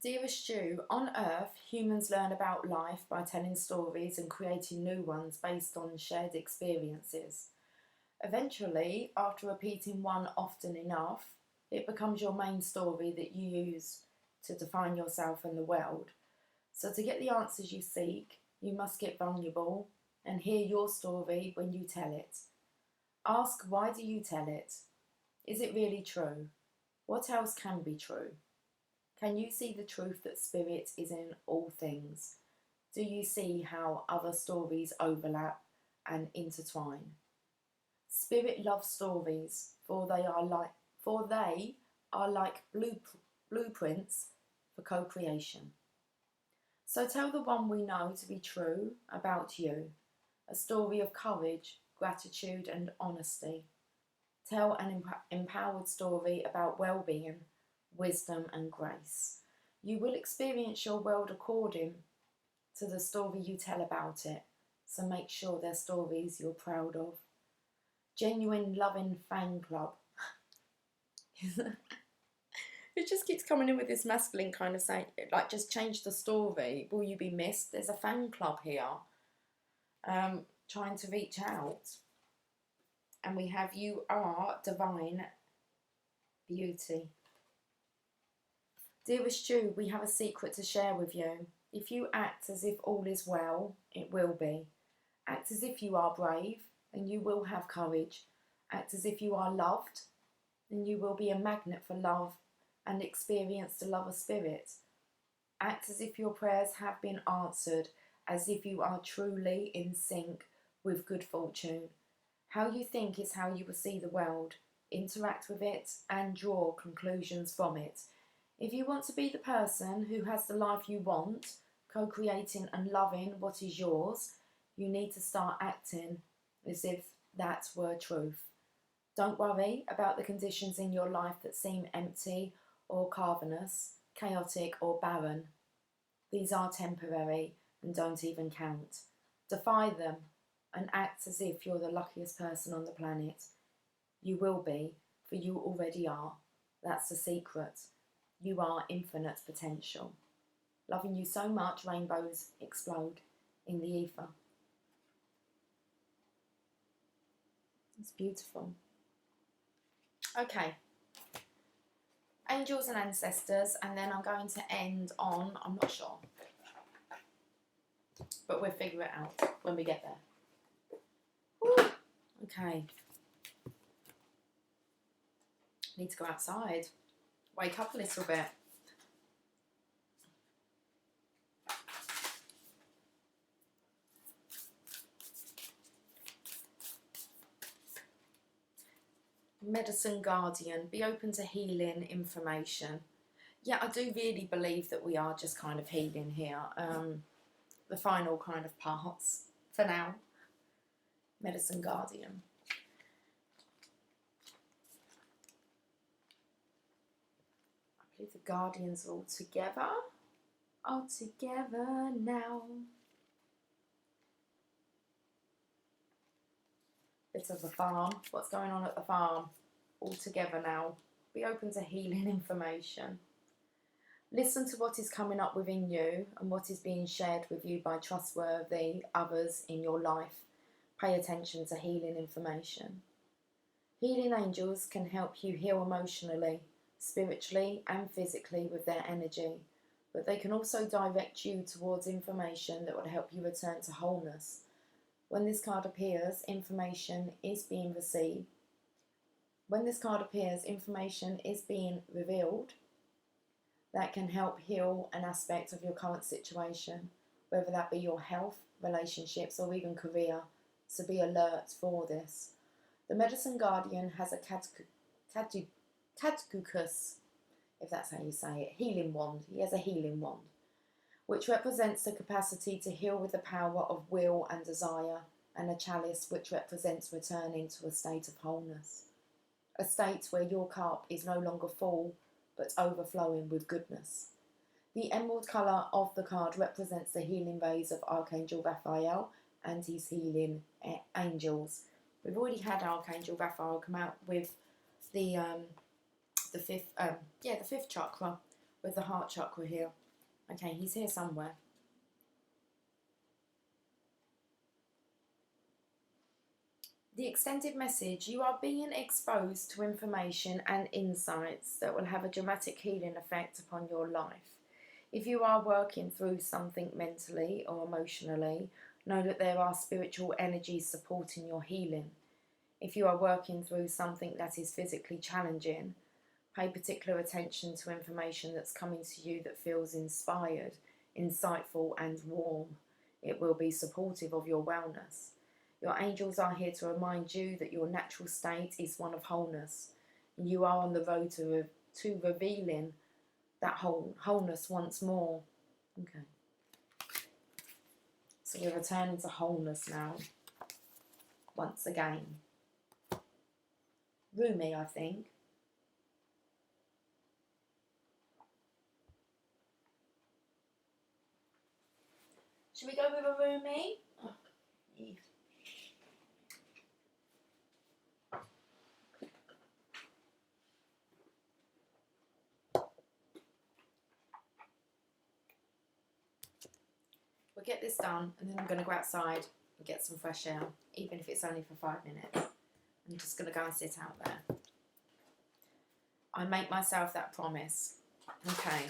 A: Dearest Jew, on Earth, humans learn about life by telling stories and creating new ones based on shared experiences. Eventually, after repeating one often enough, it becomes your main story that you use to define yourself and the world. So to get the answers you seek, you must get vulnerable and hear your story when you tell it. Ask, why do you tell it? Is it really true? What else can be true? Can you see the truth that Spirit is in all things? Do you see how other stories overlap and intertwine? Spirit loves stories, for they are like blueprints for co-creation. So tell the one we know to be true about you, a story of courage, gratitude and honesty. Tell an empowered story about well-being, wisdom and grace. You will experience your world according to the story you tell about it, so make sure they're stories you're proud of. Genuine loving fan club. It just keeps coming in with this masculine kind of saying, like, just change the story. Will you be missed? There's a fan club here trying to reach out. And we have you are divine beauty. Dearest Stu, we have a secret to share with you. If you act as if all is well, it will be. Act as if you are brave, and you will have courage. Act as if you are loved, and you will be a magnet for love and experience the love of spirit. Act as if your prayers have been answered, as if you are truly in sync with good fortune. How you think is how you will see the world. Interact with it and draw conclusions from it. If you want to be the person who has the life you want, co-creating and loving what is yours, you need to start acting as if that were truth. Don't worry about the conditions in your life that seem empty or cavernous, chaotic or barren. These are temporary and don't even count. Defy them and act as if you're the luckiest person on the planet. You will be, for you already are. That's the secret. You are infinite potential. Loving you so much, rainbows explode in the ether. It's beautiful. Okay. Angels and ancestors, and then I'm going to end on, I'm not sure, but we'll figure it out when we get there. Woo. Okay. Need to go outside. Wake up a little bit. Medicine Guardian, be open to healing information. Yeah, I do really believe that we are just kind of healing here. The final kind of parts for now. Medicine Guardian. I believe the Guardians are all together. All together now. Bit of the farm. What's going on at the farm? All together now. Be open to healing information. Listen to what is coming up within you and what is being shared with you by trustworthy others in your life. Pay attention to healing information. Healing angels can help you heal emotionally, spiritually and physically with their energy, but they can also direct you towards information that will help you return to wholeness. When this card appears, information is being received. When this card appears, information is being revealed that can help heal an aspect of your current situation, whether that be your health, relationships, or even career. So be alert for this. The Medicine Guardian has a Caducus, if that's how you say it, healing wand. He has a healing wand, which represents the capacity to heal with the power of will and desire, and a chalice which represents returning to a state of wholeness. A state where your cup is no longer full, but overflowing with goodness. The emerald colour of the card represents the healing rays of Archangel Raphael and his healing angels. We've already had Archangel Raphael come out with the fifth chakra, with the heart chakra here. Okay, he's here somewhere. The extended message: you are being exposed to information and insights that will have a dramatic healing effect upon your life. If you are working through something mentally or emotionally, know that there are spiritual energies supporting your healing. If you are working through something that is physically challenging, pay particular attention to information that's coming to you that feels inspired, insightful and warm. It will be supportive of your wellness. Your angels are here to remind you that your natural state is one of wholeness, and you are on the road to revealing that wholeness once more. Okay. So we're returning to wholeness now, once again. Rumi, I think. Should we go with a Rumi? Oh, yeah. get this done, and then I'm going to go outside and get some fresh air, even if it's only for 5 minutes. I'm just going to go and sit out there. I make myself that promise. Okay.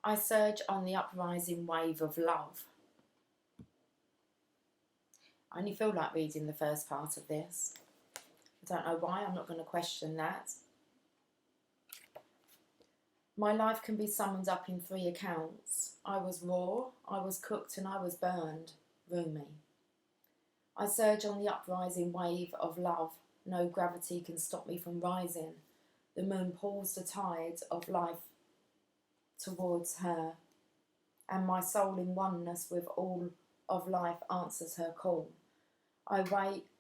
A: I surge on the uprising wave of love. I only feel like reading the first part of this. I don't know why, I'm not going to question that. My life can be summed up in 3 accounts. I was raw, I was cooked, and I was burned. Rumi. I surge on the uprising wave of love. No gravity can stop me from rising. The moon pulls the tide of life towards her, and my soul in oneness with all of life answers her call. A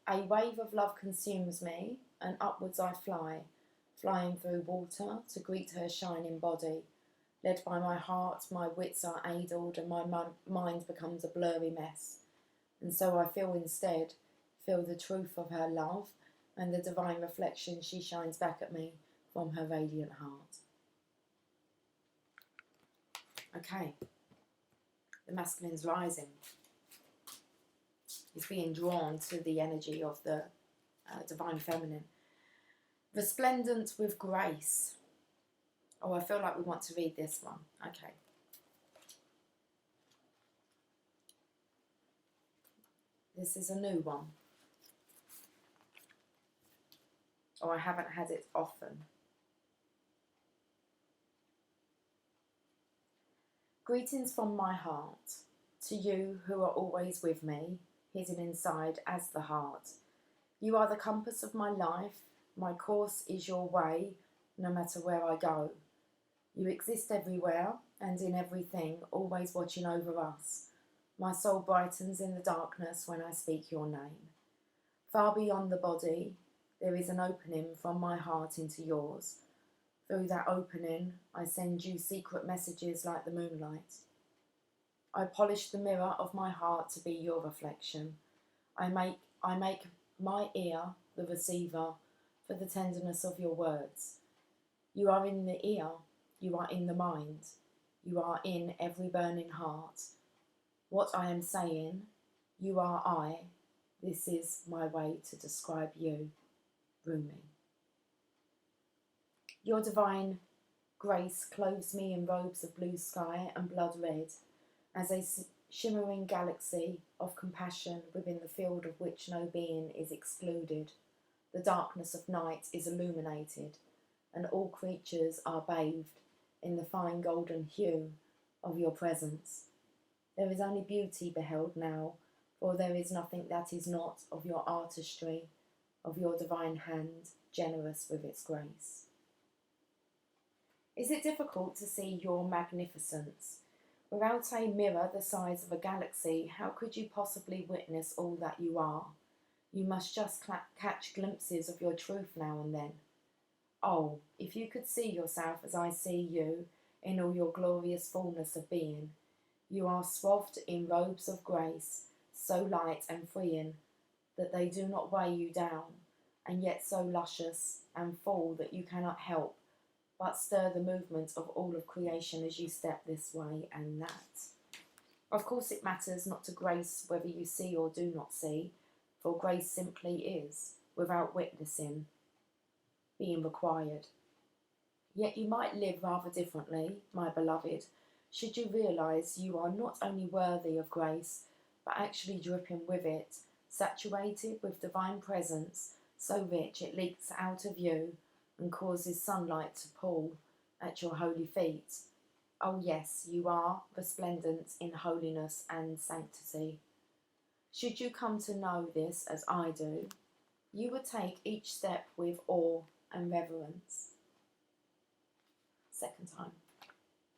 A: wave of love consumes me, and upwards I fly, flying through water to greet her shining body. Led by my heart, my wits are idled, and my mind becomes a blurry mess. And so I feel the truth of her love, and the divine reflection she shines back at me from her radiant heart. Okay, the masculine's rising. He's being drawn to the energy of the divine feminine. Resplendent with grace. Oh, I feel like we want to read this one. Okay. This is a new one. Oh, I haven't had it often. Greetings from my heart, to you who are always with me, hidden inside as the heart. You are the compass of my life, my course is your way, no matter where I go. You exist everywhere and in everything, always watching over us. My soul brightens in the darkness when I speak your name. Far beyond the body, there is an opening from my heart into yours. Through that opening, I send you secret messages like the moonlight. I polish the mirror of my heart to be your reflection. I make my ear the receiver for the tenderness of your words. You are in the ear, you are in the mind, you are in every burning heart. What I am saying, you are I. This is my way to describe you. Rumi. Your divine grace clothes me in robes of blue sky and blood red, as a shimmering galaxy of compassion within the field of which no being is excluded. The darkness of night is illuminated, and all creatures are bathed in the fine golden hue of your presence. There is only beauty beheld now, for there is nothing that is not of your artistry, of your divine hand, generous with its grace. Is it difficult to see your magnificence? Without a mirror the size of a galaxy, how could you possibly witness all that you are? You must just catch glimpses of your truth now and then. Oh, if you could see yourself as I see you, in all your glorious fullness of being. You are swathed in robes of grace, so light and freeing that they do not weigh you down, and yet so luscious and full that you cannot help but stir the movement of all of creation as you step this way and that. Of course it matters not to grace whether you see or do not see, for grace simply is, without witnessing, being required. Yet you might live rather differently, my beloved, should you realise you are not only worthy of grace, but actually dripping with it, saturated with divine presence, so rich it leaks out of you and causes sunlight to pool at your holy feet. Oh yes, you are resplendent in holiness and sanctity. Should you come to know this as I do, you would take each step with awe and reverence. Second time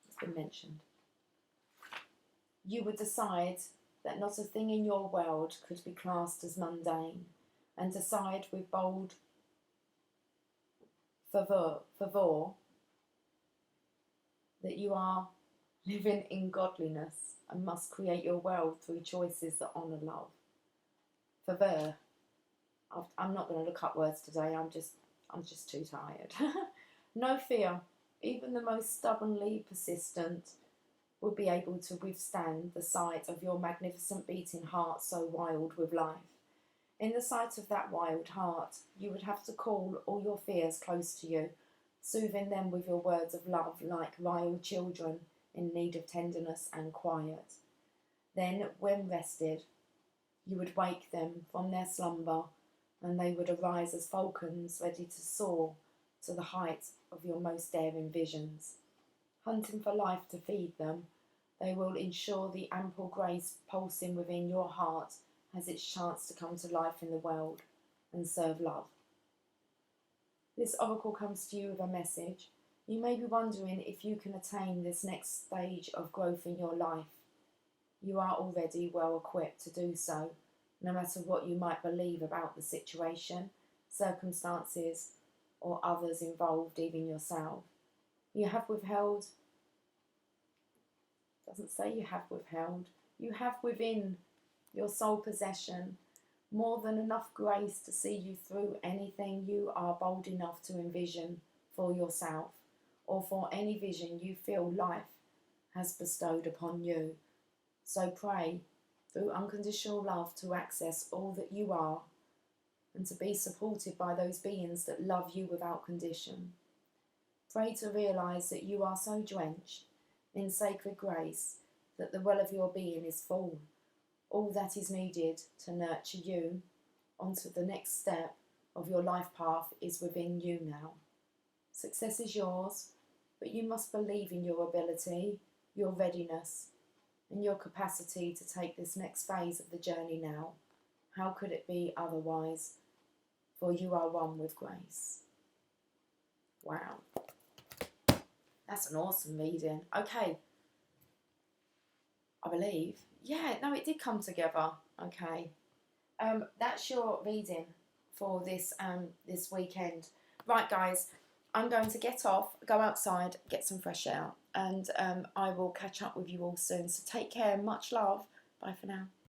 A: it's been mentioned. You would decide that not a thing in your world could be classed as mundane, and decide with bold fervour that you are living in godliness, and must create your world through choices that honour love. For there, I'm not going to look up words today. I'm just too tired. No fear. Even the most stubbornly persistent would be able to withstand the sight of your magnificent beating heart so wild with life. In the sight of that wild heart, you would have to call all your fears close to you, soothing them with your words of love like wild children in need of tenderness and quiet. Then, when rested, you would wake them from their slumber, and they would arise as falcons ready to soar to the height of your most daring visions. Hunting for life to feed them, they will ensure the ample grace pulsing within your heart has its chance to come to life in the world and serve love. This oracle comes to you with a message. You may be wondering if you can attain this next stage of growth in your life. You are already well equipped to do so, no matter what you might believe about the situation, circumstances, or others involved, even yourself. You have withheld, doesn't say you have withheld, you have within your sole possession more than enough grace to see you through anything you are bold enough to envision for yourself, or for any vision you feel life has bestowed upon you. So pray through unconditional love to access all that you are, and to be supported by those beings that love you without condition. Pray to realise that you are so drenched in sacred grace that the well of your being is full. All that is needed to nurture you onto the next step of your life path is within you now. Success is yours, but you must believe in your ability, your readiness, and your capacity to take this next phase of the journey now. How could it be otherwise? For you are one with grace. Wow. That's an awesome reading. Okay. I believe. Yeah, no, it did come together. Okay. That's your reading for this this weekend. Right, guys, I'm going to get off, go outside, get some fresh air, and I will catch up with you all soon. So take care, much love. Bye for now.